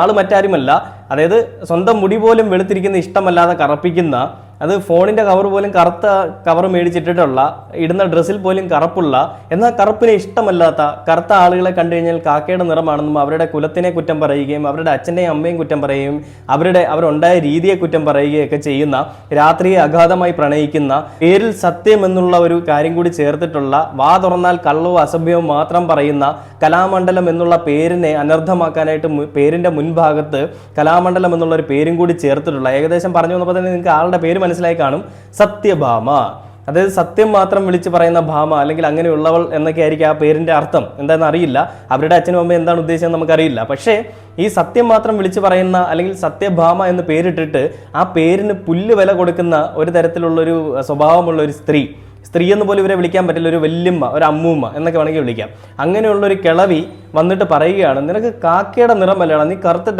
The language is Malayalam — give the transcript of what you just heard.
ആള് മറ്റാരുമല്ല, അതായത് സ്വന്തം മുടി പോലും വെളുത്തിരിക്കുന്ന ഇഷ്ടമല്ലാതെ കറപ്പിക്കുന്ന, അത് ഫോണിന്റെ കവർ പോലും കറുത്ത കവർ മേടിച്ചിട്ടിട്ടുള്ള, ഇടുന്ന ഡ്രസ്സിൽ പോലും കറുപ്പുള്ള, എന്നാൽ കറുപ്പിനെ ഇഷ്ടമല്ലാത്ത കറുത്ത ആളുകളെ കണ്ടു കഴിഞ്ഞാൽ കാക്കയുടെ നിറമാണെന്നും അവരുടെ കുലത്തിനെ കുറ്റം പറയുകയും അവരുടെ അച്ഛനെയും അമ്മയും കുറ്റം പറയുകയും അവരുണ്ടായ രീതിയെ കുറ്റം പറയുകയൊക്കെ ചെയ്യുന്ന, രാത്രിയെ അഗാധമായി പ്രണയിക്കുന്ന, പേരിൽ സത്യം എന്നുള്ള ഒരു കാര്യം കൂടി ചേർത്തിട്ടുള്ള, വാ തുറന്നാൽ കള്ളവും അസഭ്യവും മാത്രം പറയുന്ന കലാമണ്ഡലം എന്നുള്ള പേരിനെ അനർത്ഥമാക്കാനായിട്ട് പേരിന്റെ മുൻഭാഗത്ത് കലാമണ്ഡലം എന്നുള്ള ഒരു പേരും കൂടി ചേർത്തിട്ടുള്ള, ഏകദേശം പറഞ്ഞു വന്നപ്പോൾ തന്നെ നിങ്ങൾക്ക് ആളുടെ പേര് മനസ്സിലായി കാണും, സത്യഭാമ. അതായത് സത്യം മാത്രം വിളിച്ച് പറയുന്ന ഭാമ, അല്ലെങ്കിൽ അങ്ങനെയുള്ളവൾ എന്നൊക്കെ ആയിരിക്കും ആ പേരിന്റെ അർത്ഥം. എന്താണെന്ന് അറിയില്ല, അവരുടെ അച്ഛനും അമ്മയും എന്താണ് ഉദ്ദേശിച്ചത് നമുക്കറിയില്ല. പക്ഷേ ഈ സത്യം മാത്രം വിളിച്ച് പറയുന്ന, അല്ലെങ്കിൽ സത്യഭാമ എന്ന് പേരിട്ടിട്ട് ആ പേരിന് പുല്ല് വില കൊടുക്കുന്ന ഒരു തരത്തിലുള്ളൊരു സ്വഭാവമുള്ള ഒരു സ്ത്രീ എന്ന് പോലും ഇവരെ വിളിക്കാൻ പറ്റില്ല, ഒരു വല്യമ്മ, ഒരു അമ്മൂമ്മ എന്നൊക്കെ വേണമെങ്കിൽ വിളിക്കാം. അങ്ങനെയുള്ളൊരു കിളവി വന്നിട്ട് പറയുകയാണ്, നിനക്ക് കാക്കയുടെ നിറമല്ലടാ, നീ കറുത്തിട്ട്